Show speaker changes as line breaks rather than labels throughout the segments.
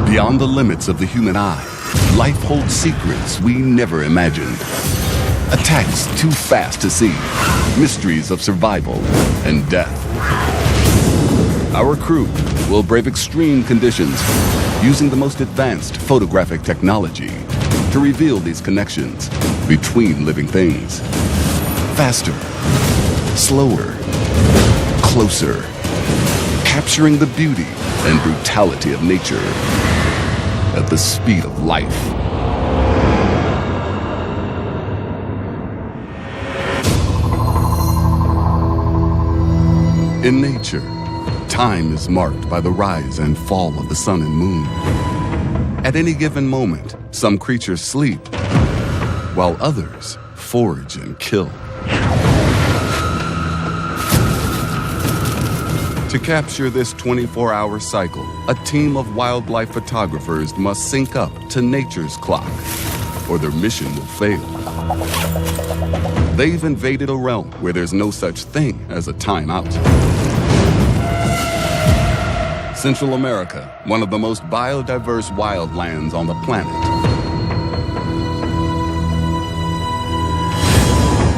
Beyond the limits of the human eye, life holds secrets we never imagined. Attacks too fast to see, mysteries of survival and death. Our crew will brave extreme conditions using the most advanced photographic technology to reveal these connections between living things. Faster, slower, closer, capturing the beauty and brutality of nature at the speed of life. In nature, time is marked by the rise and fall of the sun and moon. At any given moment, some creatures sleep, while others forage and kill. To capture this 24-hour cycle, a team of wildlife photographers must sync up to nature's clock, or their mission will fail. They've invaded a realm where there's no such thing as a timeout. Central America, one of the most biodiverse wildlands on the planet.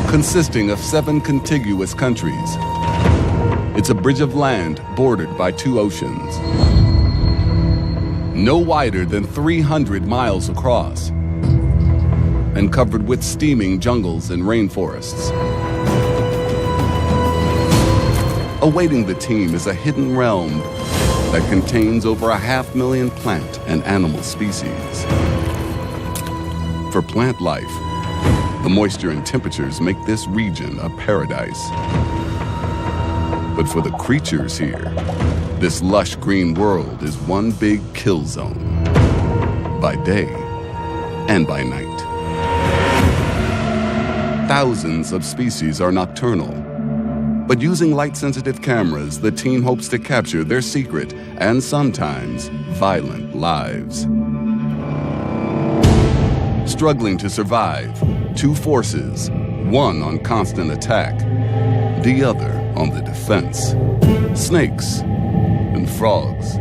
Consisting of 7 contiguous countries, it's a bridge of land bordered by 2 oceans. No wider than 300 miles across, and covered with steaming jungles and rainforests. Awaiting the team is a hidden realm that contains over 500,000 plant and animal species. For plant life, the moisture and temperatures make this region a paradise. But for the creatures here, this lush green world is one big kill zone, by day and by night. Thousands of species are nocturnal, but using light-sensitive cameras, the team hopes to capture their secret and sometimes violent lives. Struggling to survive, 2 forces, one on constant attack, the other on the defense. Snakes and frogs.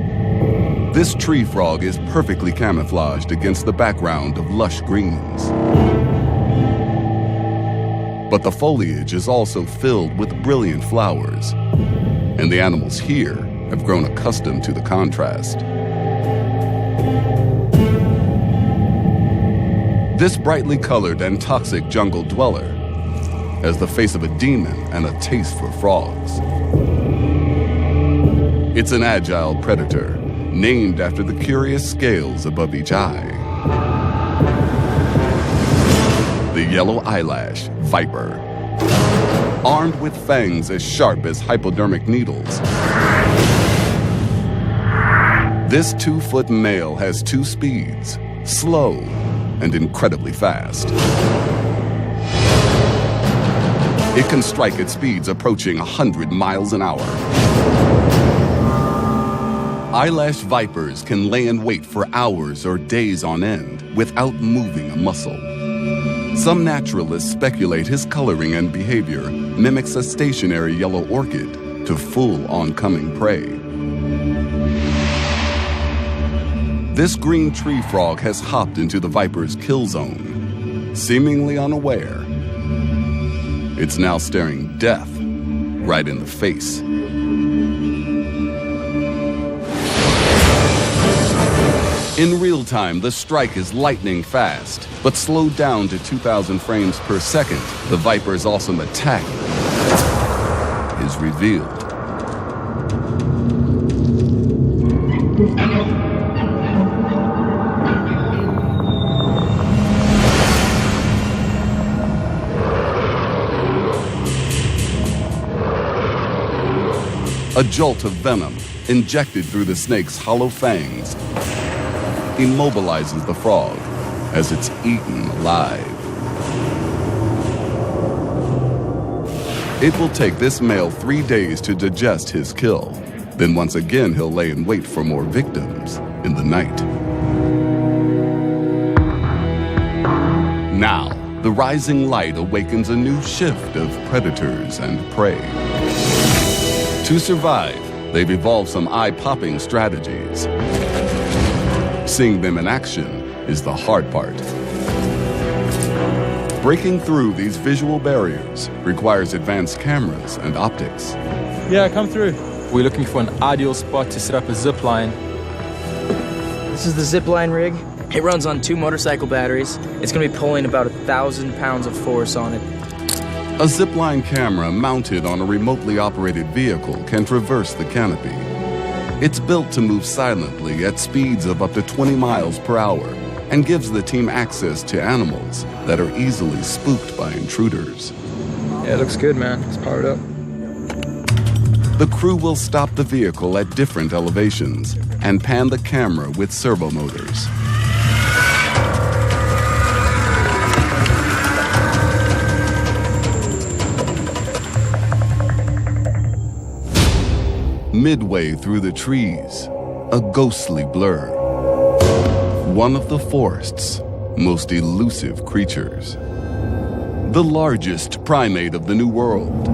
This tree frog is perfectly camouflaged against the background of lush greens. But the foliage is also filled with brilliant flowers, and the animals here have grown accustomed to the contrast. This brightly colored and toxic jungle dweller has the face of a demon and a taste for frogs. It's an agile predator, named after the curious scales above each eye. The yellow eyelash viper, armed with fangs as sharp as hypodermic needles. This 2-foot male has 2 speeds, slow and incredibly fast. It can strike at speeds approaching 100 miles an hour. Eyelash vipers can lay in wait for hours or days on end without moving a muscle. Some naturalists speculate his coloring and behavior mimics a stationary yellow orchid to fool oncoming prey. This green tree frog has hopped into the viper's kill zone, seemingly unaware. It's now staring death right in the face. In real time, the strike is lightning fast, but slowed down to 2,000 frames per second, the viper's awesome attack is revealed. A jolt of venom, injected through the snake's hollow fangs, immobilizes the frog as it's eaten alive. It will take this male 3 days to digest his kill. Then once again, he'll lay in wait for more victims in the night. Now, the rising light awakens a new shift of predators and prey. To survive, they've evolved some eye-popping strategies. Seeing them in action is the hard part. Breaking through these visual barriers requires advanced cameras and optics.
Yeah, come through.
We're looking for an ideal spot to set up a zip line.
This is the zip line rig. It runs on 2 motorcycle batteries. It's going to be pulling about 1,000 pounds of force on it.
A zipline camera mounted on a remotely operated vehicle can traverse the canopy. It's built to move silently at speeds of up to 20 miles per hour and gives the team access to animals that are easily spooked by intruders.
Yeah, it looks good, man. It's powered up.
The crew will stop the vehicle at different elevations and pan the camera with servo motors. Midway through the trees, a ghostly blur. One of the forest's most elusive creatures. The largest primate of the New World.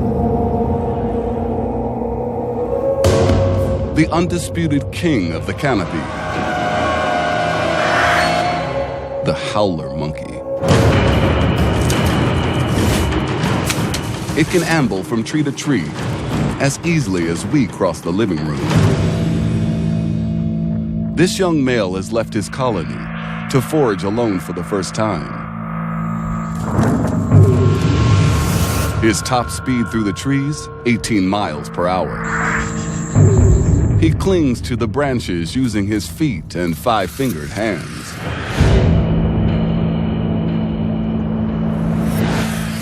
The undisputed king of the canopy. The howler monkey. It can amble from tree to tree as easily as we cross the living room. This young male has left his colony to forage alone for the first time. His top speed through the trees, 18 miles per hour. He clings to the branches using his feet and 5-fingered hands.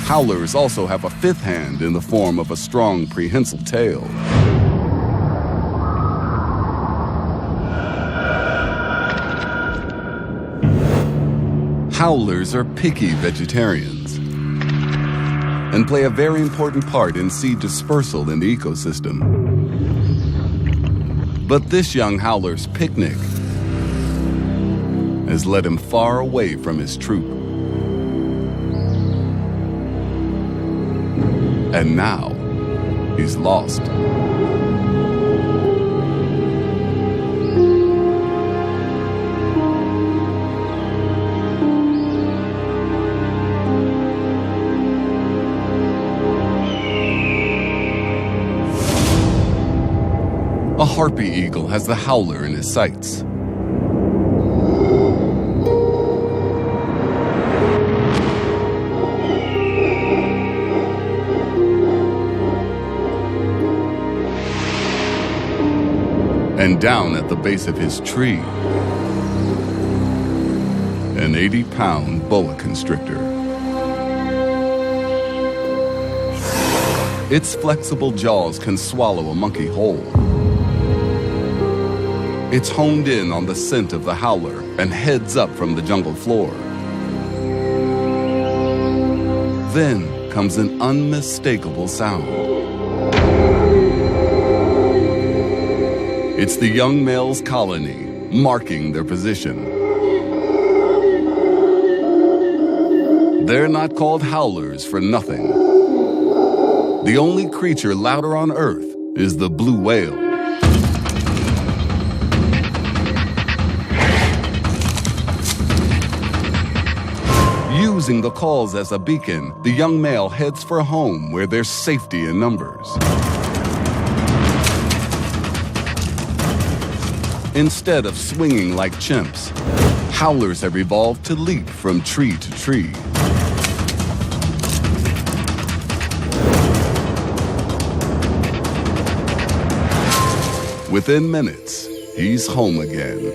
Howlers also have a 5th hand in the form of a strong prehensile tail. Howlers are picky vegetarians and play a very important part in seed dispersal in the ecosystem. But this young howler's picnic has led him far away from his troop. And now, he's lost. A harpy eagle has the howler in his sights. And down at the base of his tree, an 80-pound boa constrictor. Its flexible jaws can swallow a monkey whole. It's honed in on the scent of the howler and heads up from the jungle floor. Then comes an unmistakable sound. It's the young male's colony, marking their position. They're not called howlers for nothing. The only creature louder on Earth is the blue whale. Using the calls as a beacon, the young male heads for home where there's safety in numbers. Instead of swinging like chimps, howlers have evolved to leap from tree to tree. Within minutes, he's home again.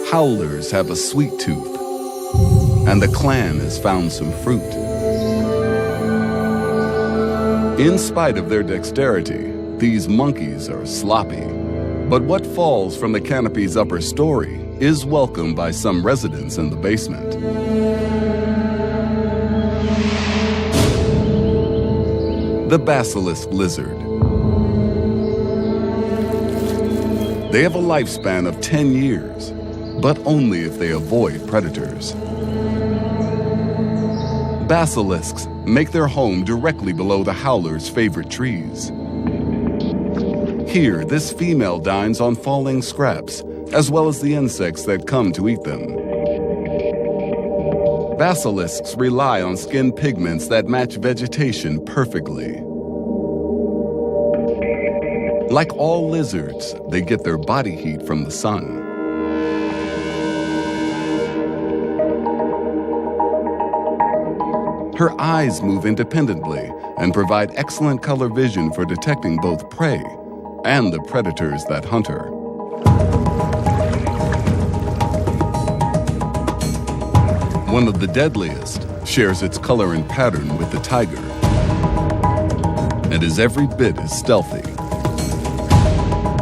Howlers have a sweet tooth, and the clan has found some fruit. In spite of their dexterity, these monkeys are sloppy. But what falls from the canopy's upper story is welcomed by some residents in the basement. The basilisk lizard. They have a lifespan of 10 years, but only if they avoid predators. Basilisks make their home directly below the howler's favorite trees. Here, this female dines on falling scraps, as well as the insects that come to eat them. Basilisks rely on skin pigments that match vegetation perfectly. Like all lizards, they get their body heat from the sun. Her eyes move independently and provide excellent color vision for detecting both prey and the predators that hunt her. One of the deadliest shares its color and pattern with the tiger and is every bit as stealthy.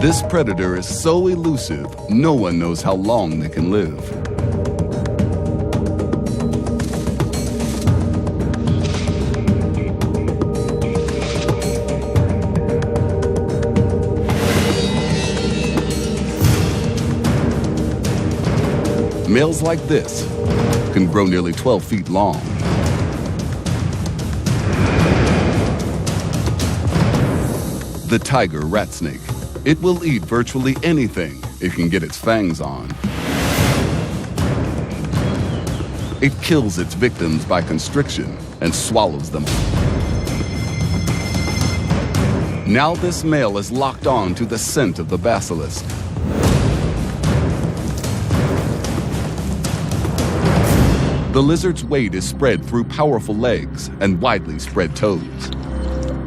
This predator is so elusive, no one knows how long they can live. Males like this can grow nearly 12 feet long. The tiger rat snake. It will eat virtually anything it can get its fangs on. It kills its victims by constriction and swallows them. Now this male is locked on to the scent of the basilisk. The lizard's weight is spread through powerful legs and widely spread toes.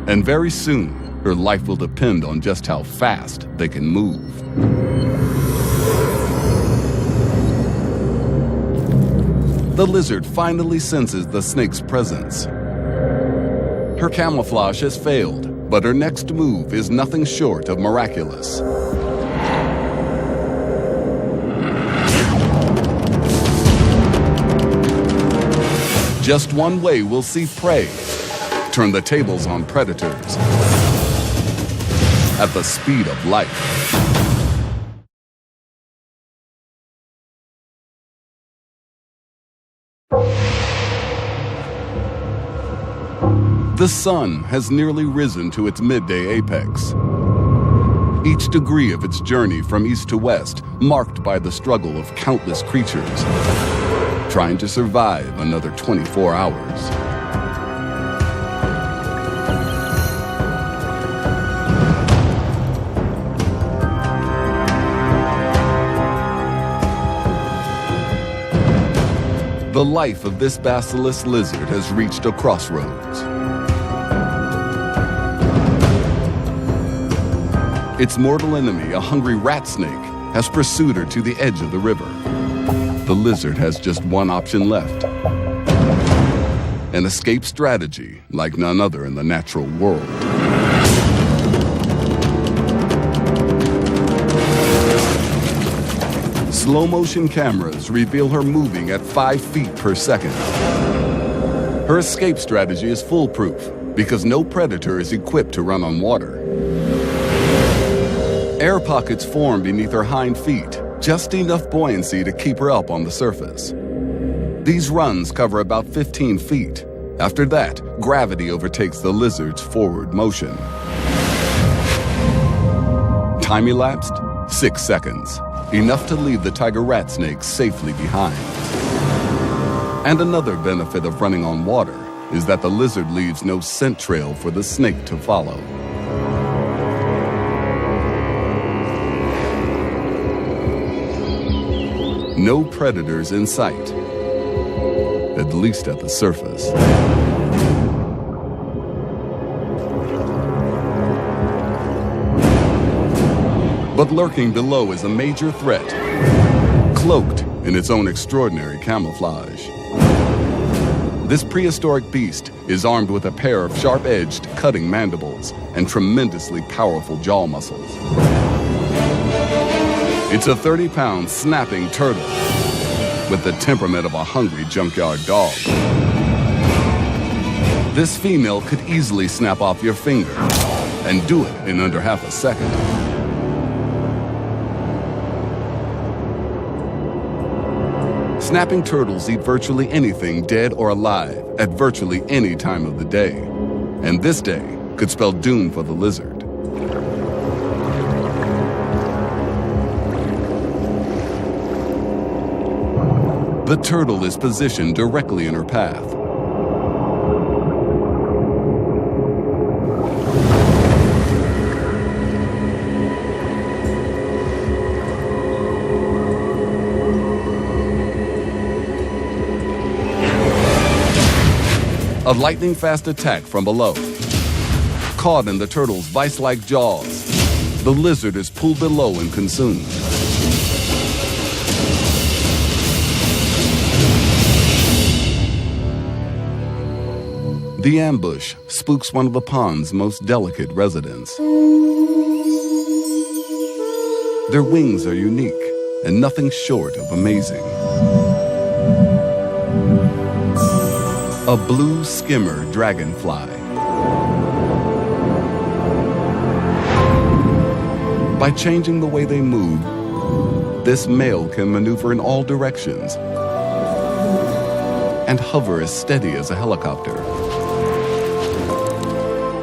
And very soon, her life will depend on just how fast they can move. The lizard finally senses the snake's presence. Her camouflage has failed, but her next move is nothing short of miraculous. Just one way we'll see prey turn the tables on predators at the speed of light. The sun has nearly risen to its midday apex. Each degree of its journey from east to west marked by the struggle of countless creatures trying to survive another 24 hours. The life of this basilisk lizard has reached a crossroads. Its mortal enemy, a hungry rat snake, has pursued her to the edge of the river. The lizard has just one option left: an escape strategy like none other in the natural world. Slow-motion cameras reveal her moving at 5 feet per second. Her escape strategy is foolproof because no predator is equipped to run on water. Air pockets form beneath her hind feet, just enough buoyancy to keep her up on the surface. These runs cover about 15 feet. After that, gravity overtakes the lizard's forward motion. Time elapsed? 6 seconds. Enough to leave the tiger rat snake safely behind. And another benefit of running on water is that the lizard leaves no scent trail for the snake to follow. No predators in sight, at least at the surface. But lurking below is a major threat, cloaked in its own extraordinary camouflage. This prehistoric beast is armed with a pair of sharp-edged, cutting mandibles and tremendously powerful jaw muscles. It's a 30-pound snapping turtle with the temperament of a hungry junkyard dog. This female could easily snap off your finger and do it in under half a second. Snapping turtles eat virtually anything dead or alive at virtually any time of the day. And this day could spell doom for the lizard. The turtle is positioned directly in her path. A lightning-fast attack from below. Caught in the turtle's vice-like jaws, the lizard is pulled below and consumed. The ambush spooks one of the pond's most delicate residents. Their wings are unique and nothing short of amazing. A blue skimmer dragonfly. By changing the way they move, this male can maneuver in all directions and hover as steady as a helicopter.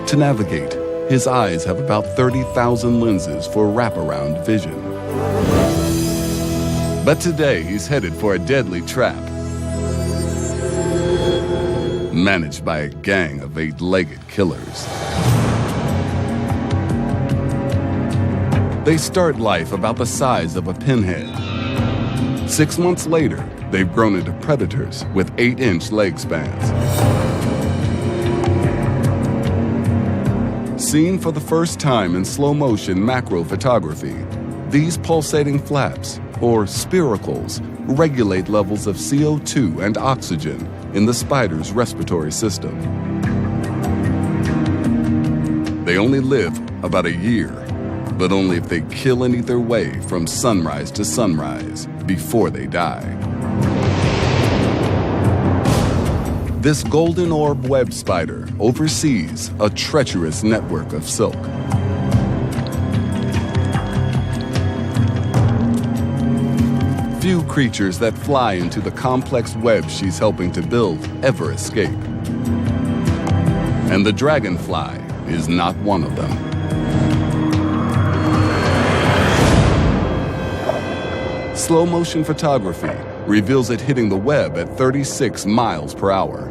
To navigate, his eyes have about 30,000 lenses for wraparound vision. But today, he's headed for a deadly trap, managed by a gang of 8-legged killers. They start life about the size of a pinhead. 6 months later, they've grown into predators with 8-inch leg spans. Seen for the first time in slow-motion macro photography, these pulsating flaps, or spiracles, regulate levels of CO2 and oxygen in the spider's respiratory system. They only live about a year, but only if they kill and eat their way from sunrise to sunrise before they die. This golden orb web spider oversees a treacherous network of silk. Few creatures that fly into the complex web she's helping to build ever escape. And the dragonfly is not one of them. Slow motion photography reveals it hitting the web at 36 miles per hour.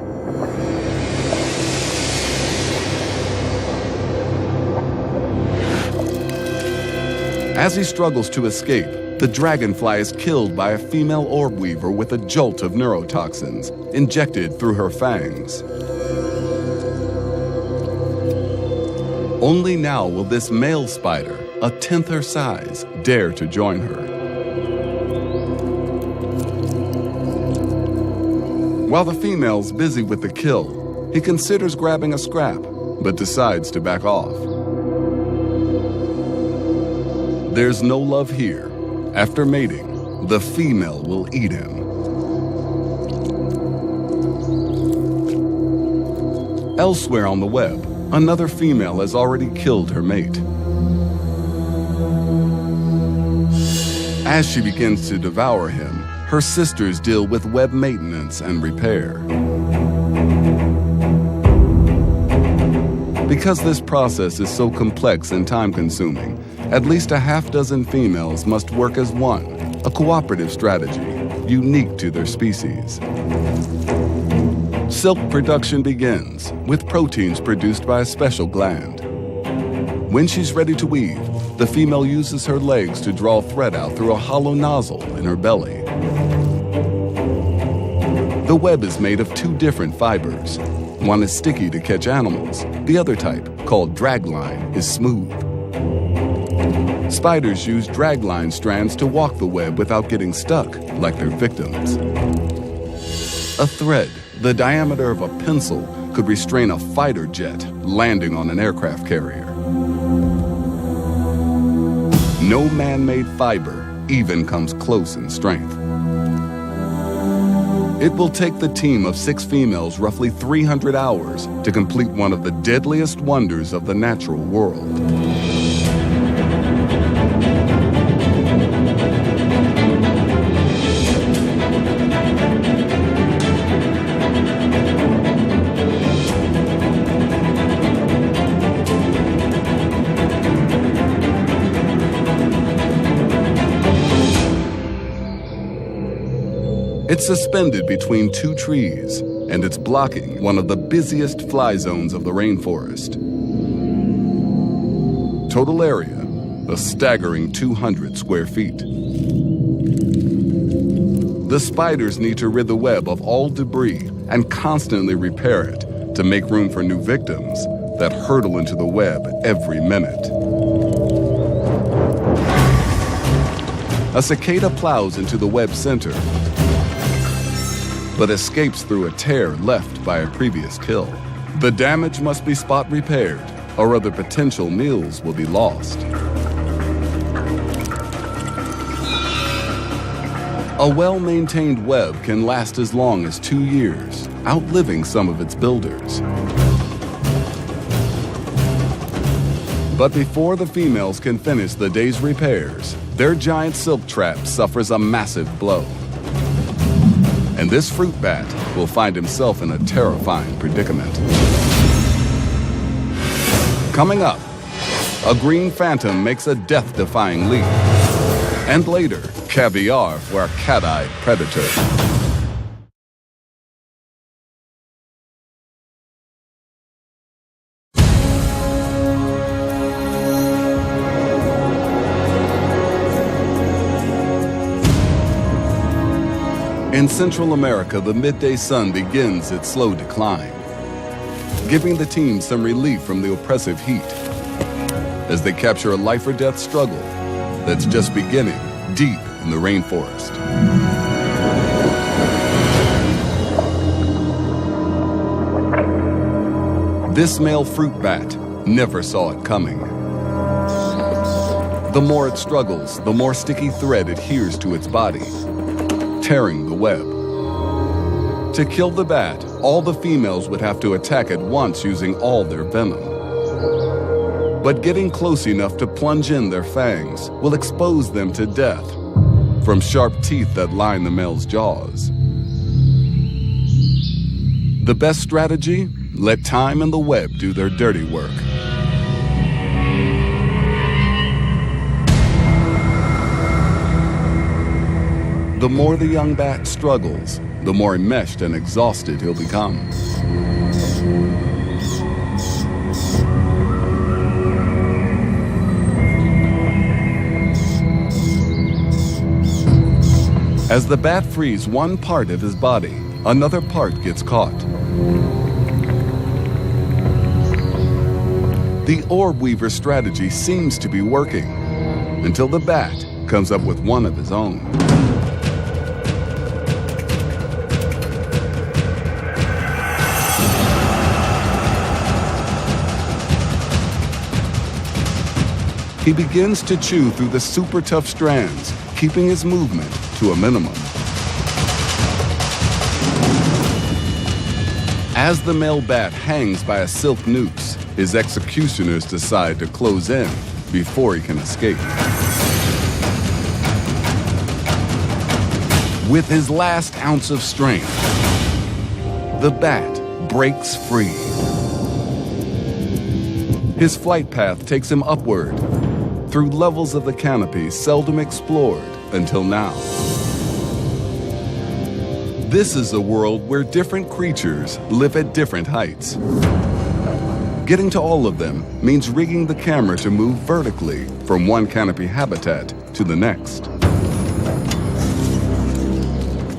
As he struggles to escape, the dragonfly is killed by a female orb weaver with a jolt of neurotoxins injected through her fangs. Only now will this male spider, a tenth her size, dare to join her. While the female's busy with the kill, he considers grabbing a scrap, but decides to back off. There's no love here. After mating, the female will eat him. Elsewhere on the web, another female has already killed her mate. As she begins to devour him, her sisters deal with web maintenance and repair. Because this process is so complex and time-consuming, at least a half-dozen females must work as one, a cooperative strategy unique to their species. Silk production begins with proteins produced by a special gland. When she's ready to weave, the female uses her legs to draw thread out through a hollow nozzle in her belly. The web is made of 2 different fibers. One is sticky to catch animals. The other type, called dragline, is smooth. Spiders use dragline strands to walk the web without getting stuck, like their victims. A thread, the diameter of a pencil, could restrain a fighter jet landing on an aircraft carrier. No man-made fiber even comes close in strength. It will take the team of 6 females roughly 300 hours to complete one of the deadliest wonders of the natural world. It's suspended between two trees, and it's blocking one of the busiest fly zones of the rainforest. Total area, a staggering 200 square feet. The spiders need to rid the web of all debris and constantly repair it to make room for new victims that hurtle into the web every minute. A cicada plows into the web center, but escapes through a tear left by a previous kill. The damage must be spot repaired, or other potential meals will be lost. A well-maintained web can last as long as 2 years, outliving some of its builders. But before the females can finish the day's repairs, their giant silk trap suffers a massive blow. And this fruit bat will find himself in a terrifying predicament. Coming up, a green phantom makes a death-defying leap. And later, caviar for a cat-eyed predator. In Central America, the midday sun begins its slow decline, giving the team some relief from the oppressive heat as they capture a life-or-death struggle that's just beginning deep in the rainforest. This male fruit bat never saw it coming. The more it struggles, the more sticky thread adheres to its body, tearing the web. To kill the bat, all the females would have to attack at once using all their venom. But getting close enough to plunge in their fangs will expose them to death from sharp teeth that line the male's jaws. The best strategy? Let time and the web do their dirty work. The more the young bat struggles, the more enmeshed and exhausted he'll become. As the bat frees one part of his body, another part gets caught. The orb weaver strategy seems to be working, until the bat comes up with one of his own. He begins to chew through the super tough strands, keeping his movement to a minimum. As the male bat hangs by a silk noose, his executioners decide to close in before he can escape. With his last ounce of strength, the bat breaks free. His flight path takes him upward, through levels of the canopy seldom explored until now. This is a world where different creatures live at different heights. Getting to all of them means rigging the camera to move vertically from one canopy habitat to the next.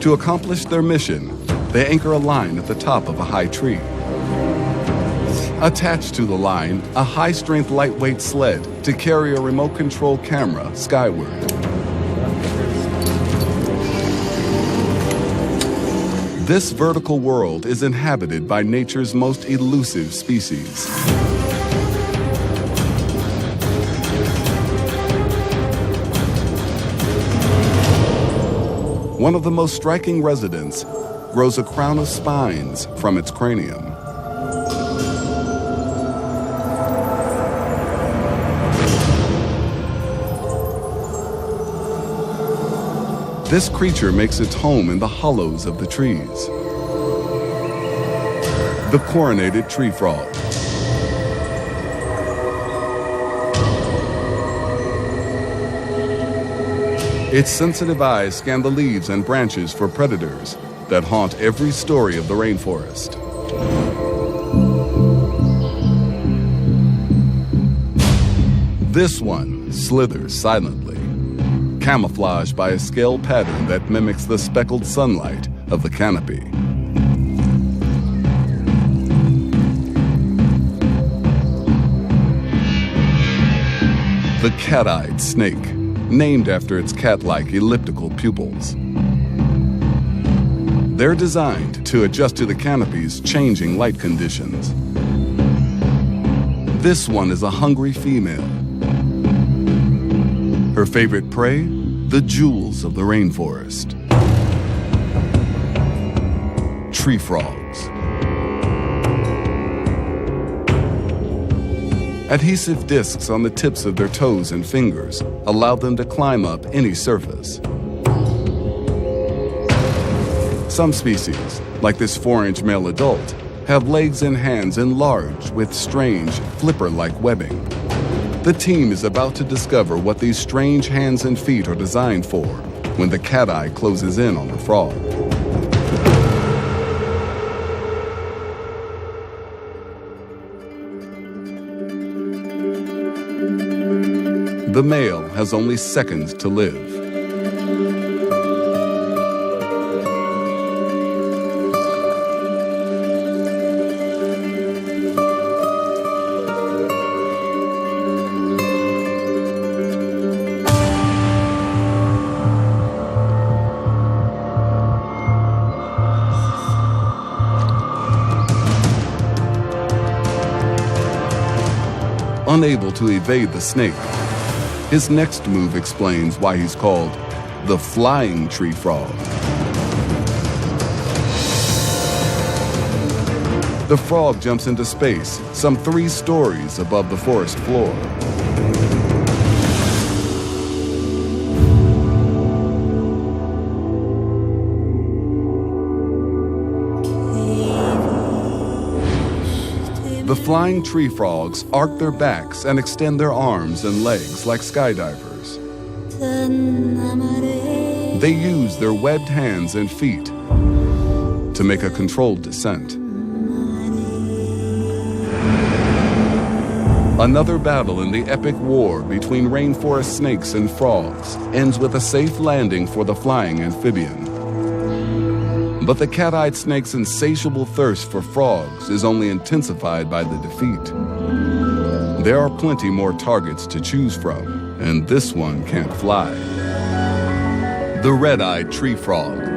To accomplish their mission, they anchor a line at the top of a high tree. Attached to the line, a high-strength lightweight sled to carry a remote control camera skyward. This vertical world is inhabited by nature's most elusive species. One of the most striking residents grows a crown of spines from its cranium. This creature makes its home in the hollows of the trees. The coronated tree frog. Its sensitive eyes scan the leaves and branches for predators that haunt every story of the rainforest. This one slithers silently, camouflaged by a scale pattern that mimics the speckled sunlight of the canopy. The cat-eyed snake, named after its cat-like elliptical pupils. They're designed to adjust to the canopy's changing light conditions. This one is a hungry female. Her favorite prey, the jewels of the rainforest. Tree frogs. Adhesive discs on the tips of their toes and fingers allow them to climb up any surface. Some species, like this 4-inch male adult, have legs and hands enlarged with strange flipper-like webbing. The team is about to discover what these strange hands and feet are designed for when the cat eye closes in on the frog. The male has only seconds to live. Unable to evade the snake, his next move explains why he's called the flying tree frog. The frog jumps into space some 3 stories above the forest floor. The flying tree frogs arc their backs and extend their arms and legs like skydivers. They use their webbed hands and feet to make a controlled descent. Another battle in the epic war between rainforest snakes and frogs ends with a safe landing for the flying amphibian. But the cat-eyed snake's insatiable thirst for frogs is only intensified by the defeat. There are plenty more targets to choose from, and this one can't fly. The red-eyed tree frog.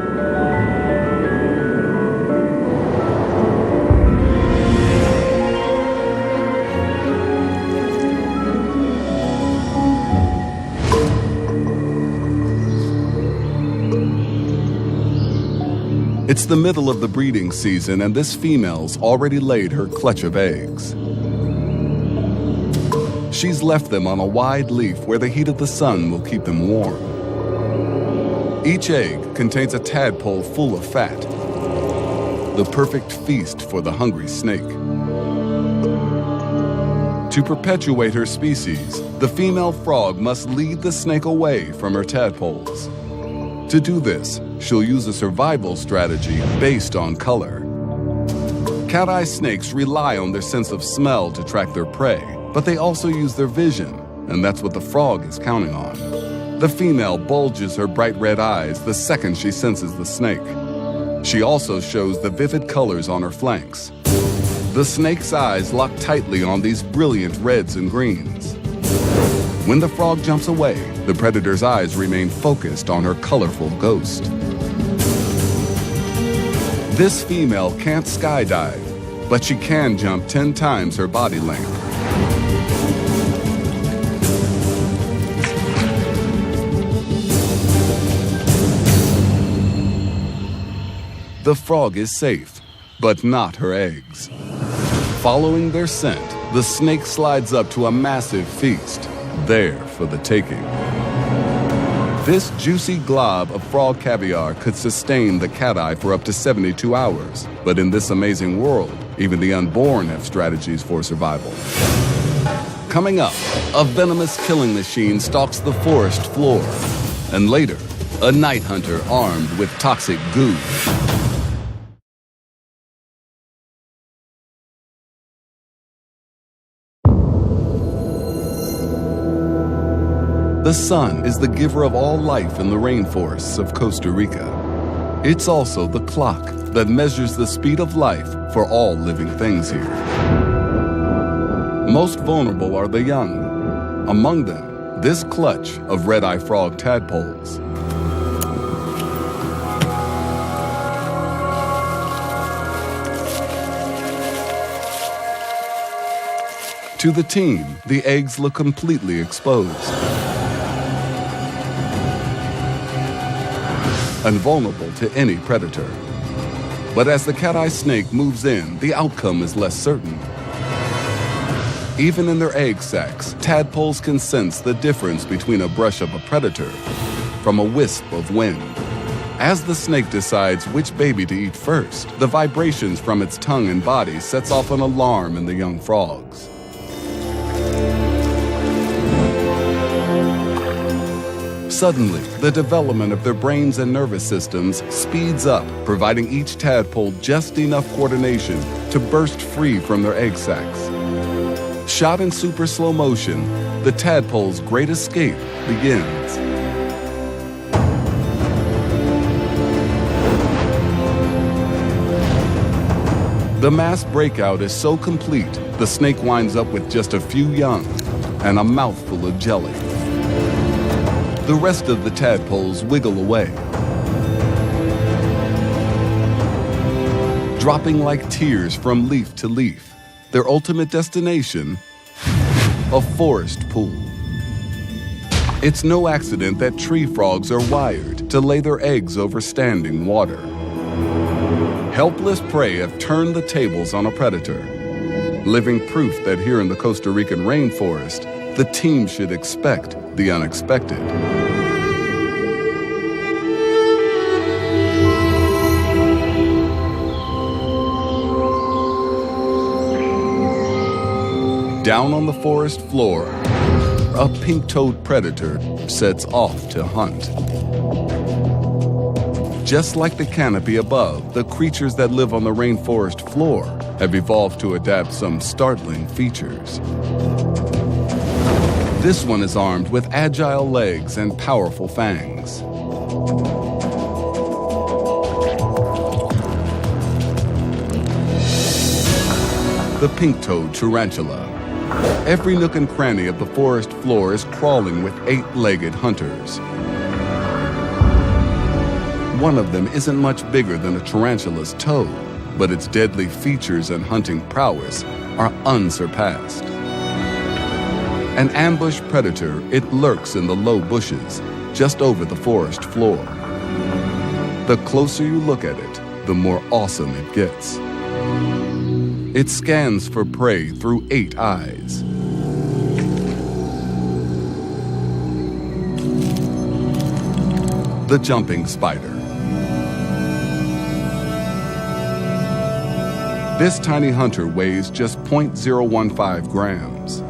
It's the middle of the breeding season, and this female's already laid her clutch of eggs. She's left them on a wide leaf where the heat of the sun will keep them warm. Each egg contains a tadpole full of fat, the perfect feast for the hungry snake. To perpetuate her species, the female frog must lead the snake away from her tadpoles. To do this, she'll use a survival strategy based on color. Cat-eye snakes rely on their sense of smell to track their prey, but they also use their vision, and that's what the frog is counting on. The female bulges her bright red eyes the second she senses the snake. She also shows the vivid colors on her flanks. The snake's eyes lock tightly on these brilliant reds and greens. When the frog jumps away, the predator's eyes remain focused on her colorful ghost. This female can't skydive, but she can jump 10 times her body length. The frog is safe, but not her eggs. Following their scent, the snake slides up to a massive feast, there for the taking. This juicy glob of frog caviar could sustain the cat-eye for up to 72 hours. But in this amazing world, even the unborn have strategies for survival. Coming up, a venomous killing machine stalks the forest floor. And later, a night hunter armed with toxic goo. The sun is the giver of all life in the rainforests of Costa Rica. It's also the clock that measures the speed of life for all living things here. Most vulnerable are the young. Among them, this clutch of red-eye frog tadpoles. To the team, the eggs look completely exposed and vulnerable to any predator. But as the cat-eye snake moves in, the outcome is less certain. Even in their egg sacs, tadpoles can sense the difference between a brush of a predator from a wisp of wind. As the snake decides which baby to eat first, the vibrations from its tongue and body sets off an alarm in the young frogs. Suddenly, the development of their brains and nervous systems speeds up, providing each tadpole just enough coordination to burst free from their egg sacs. Shot in super slow motion, the tadpole's great escape begins. The mass breakout is so complete, the snake winds up with just a few young and a mouthful of jelly. The rest of the tadpoles wiggle away, dropping like tears from leaf to leaf. Their ultimate destination, a forest pool. It's no accident that tree frogs are wired to lay their eggs over standing water. Helpless prey have turned the tables on a predator, living proof that here in the Costa Rican rainforest, the team should expect the unexpected. Down on the forest floor, a pink-toed predator sets off to hunt. Just like the canopy above, the creatures that live on the rainforest floor have evolved to adapt some startling features. This one is armed with agile legs and powerful fangs. The pink-toed tarantula. Every nook and cranny of the forest floor is crawling with 8-legged hunters. One of them isn't much bigger than a tarantula's toe, but its deadly features and hunting prowess are unsurpassed. An ambush predator, it lurks in the low bushes just over the forest floor. The closer you look at it, the more awesome it gets. It scans for prey through 8 eyes. The jumping spider. This tiny hunter weighs just 0.015 grams.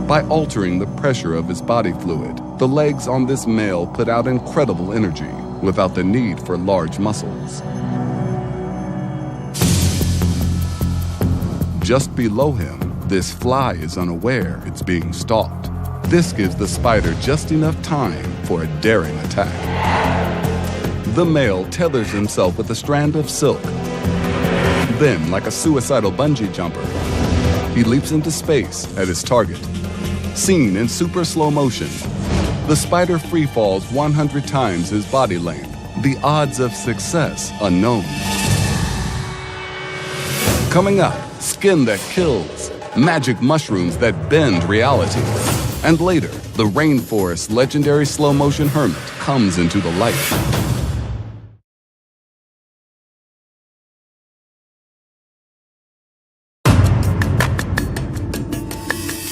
By altering the pressure of his body fluid, the legs on this male put out incredible energy without the need for large muscles. Just below him, this fly is unaware it's being stalked. This gives the spider just enough time for a daring attack. The male tethers himself with a strand of silk. Then, like a suicidal bungee jumper, he leaps into space at his target. Seen in super slow motion, the spider free falls 100 times his body length, the odds of success unknown. Coming up, skin that kills, magic mushrooms that bend reality. And later, the rainforest's legendary slow-motion hermit comes into the light.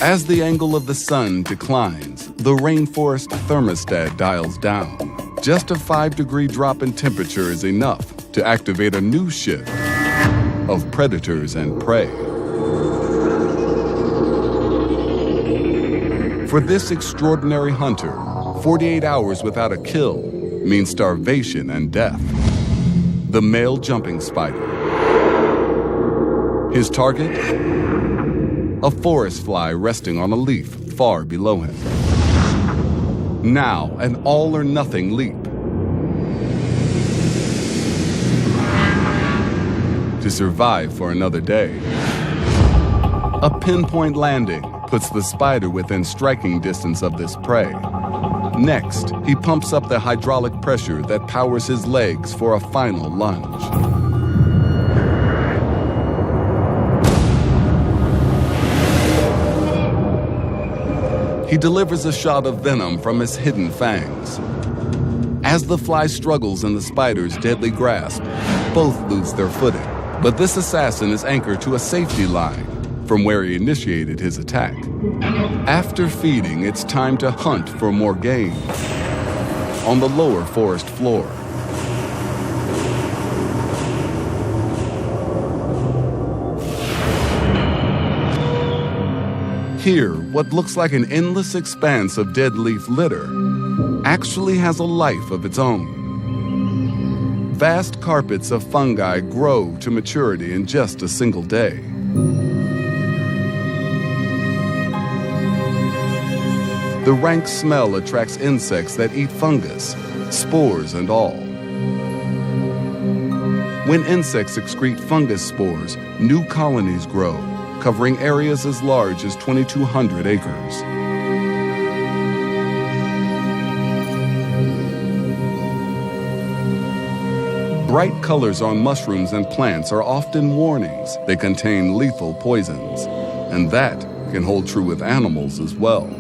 As the angle of the sun declines, the rainforest thermostat dials down. Just a 5-degree drop in temperature is enough to activate a new shift of predators and prey. For this extraordinary hunter, 48 hours without a kill means starvation and death. The male jumping spider. His target? A forest fly resting on a leaf far below him. Now, an all-or-nothing leap. To survive for another day. A pinpoint landing puts the spider within striking distance of this prey. Next, he pumps up the hydraulic pressure that powers his legs for a final lunge. He delivers a shot of venom from his hidden fangs. As the fly struggles in the spider's deadly grasp, both lose their footing. But this assassin is anchored to a safety line from where he initiated his attack. After feeding, it's time to hunt for more game on the lower forest floor. Here, what looks like an endless expanse of dead leaf litter actually has a life of its own. Vast carpets of fungi grow to maturity in just a single day. The rank smell attracts insects that eat fungus, spores and all. When insects excrete fungus spores, new colonies grow, covering areas as large as 2,200 acres. Bright colors on mushrooms and plants are often warnings they contain lethal poisons, and that can hold true with animals as well.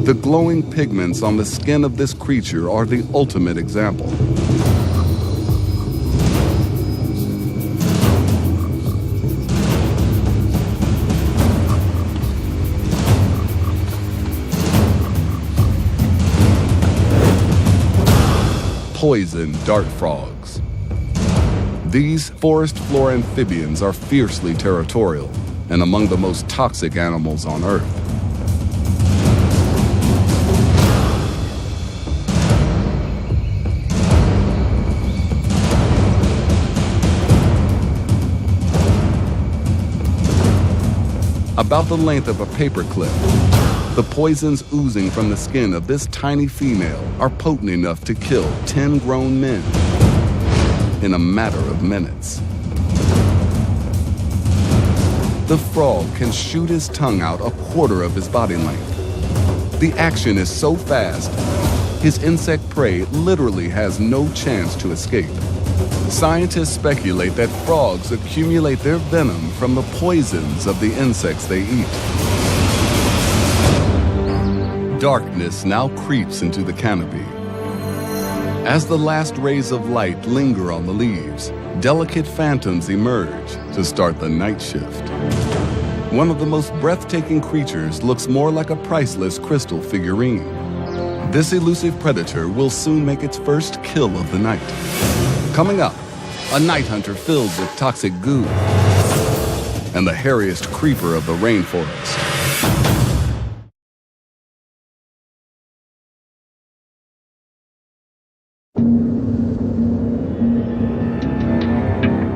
The glowing pigments on the skin of this creature are the ultimate example. Poison dart frogs. These forest floor amphibians are fiercely territorial and among the most toxic animals on Earth. About the length of a paperclip, the poisons oozing from the skin of this tiny female are potent enough to kill 10 grown men in a matter of minutes. The frog can shoot his tongue out a quarter of his body length. The action is so fast, his insect prey literally has no chance to escape. Scientists speculate that frogs accumulate their venom from the poisons of the insects they eat. Darkness now creeps into the canopy. As the last rays of light linger on the leaves, delicate phantoms emerge to start the night shift. One of the most breathtaking creatures looks more like a priceless crystal figurine. This elusive predator will soon make its first kill of the night. Coming up, a night hunter filled with toxic goo and the hairiest creeper of the rainforest.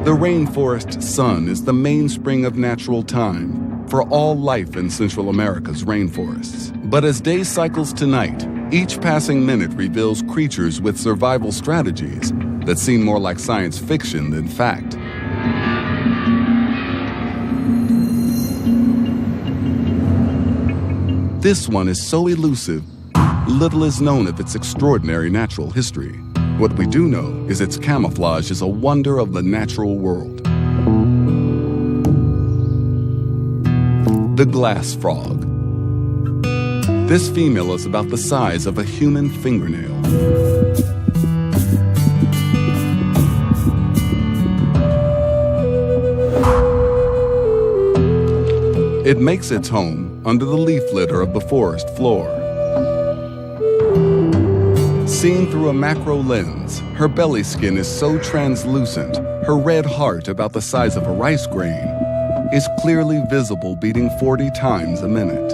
The rainforest sun is the mainspring of natural time for all life in Central America's rainforests. But as day cycles to night, each passing minute reveals creatures with survival strategies that seem more like science fiction than fact. This one is so elusive, little is known of its extraordinary natural history. What we do know is its camouflage is a wonder of the natural world. The glass frog. This female is about the size of a human fingernail. It makes its home under the leaf litter of the forest floor. Seen through a macro lens, her belly skin is so translucent, her red heart, about the size of a rice grain, is clearly visible, beating 40 times a minute.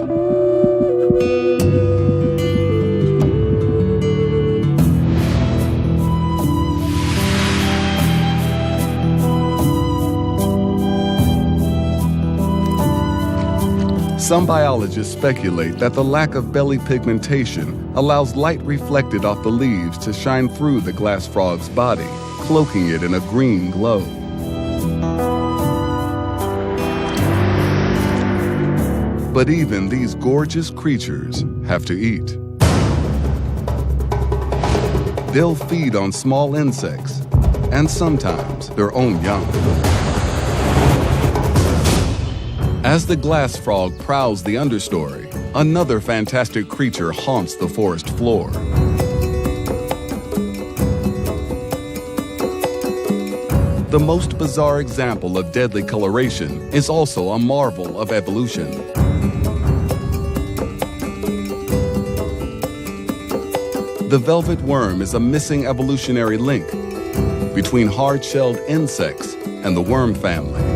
Some biologists speculate that the lack of belly pigmentation allows light reflected off the leaves to shine through the glass frog's body, cloaking it in a green glow. But even these gorgeous creatures have to eat. They'll feed on small insects and sometimes their own young. As the glass frog prowls the understory, another fantastic creature haunts the forest floor. The most bizarre example of deadly coloration is also a marvel of evolution. The velvet worm is a missing evolutionary link between hard-shelled insects and the worm family.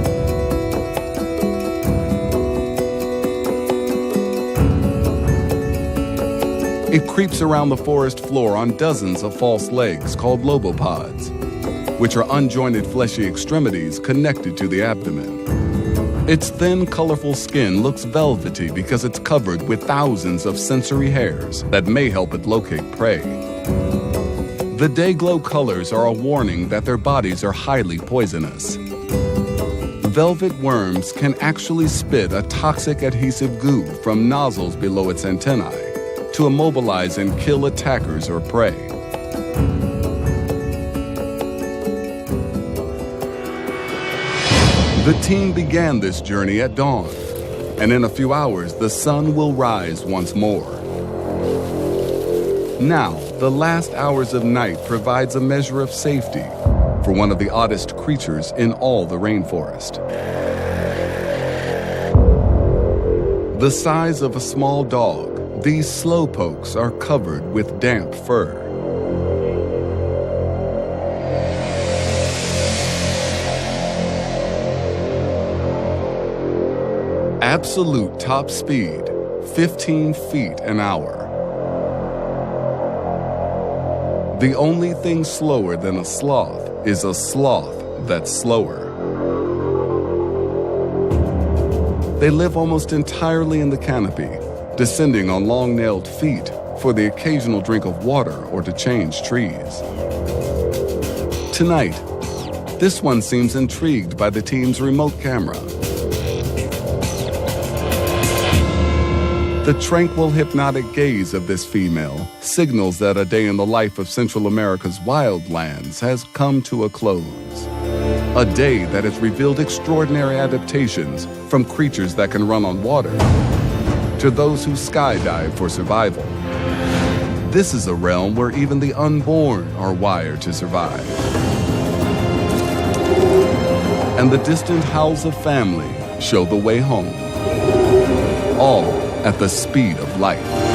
It creeps around the forest floor on dozens of false legs called lobopods, which are unjointed fleshy extremities connected to the abdomen. Its thin, colorful skin looks velvety because it's covered with thousands of sensory hairs that may help it locate prey. The day-glow colors are a warning that their bodies are highly poisonous. Velvet worms can actually spit a toxic adhesive goo from nozzles below its antennae to immobilize and kill attackers or prey. The team began this journey at dawn, and in a few hours the sun will rise once more. Now, the last hours of night provides a measure of safety for one of the oddest creatures in all the rainforest. The size of a small dog, these slowpokes are covered with damp fur. Absolute top speed, 15 feet an hour. The only thing slower than a sloth is a sloth that's slower. They live almost entirely in the canopy, descending on long-nailed feet for the occasional drink of water or to change trees. Tonight, this one seems intrigued by the team's remote camera. The tranquil, hypnotic gaze of this female signals that a day in the life of Central America's wildlands has come to a close. A day that has revealed extraordinary adaptations from creatures that can run on water to those who skydive for survival. This is a realm where even the unborn are wired to survive. And the distant howls of family show the way home. All at the speed of light.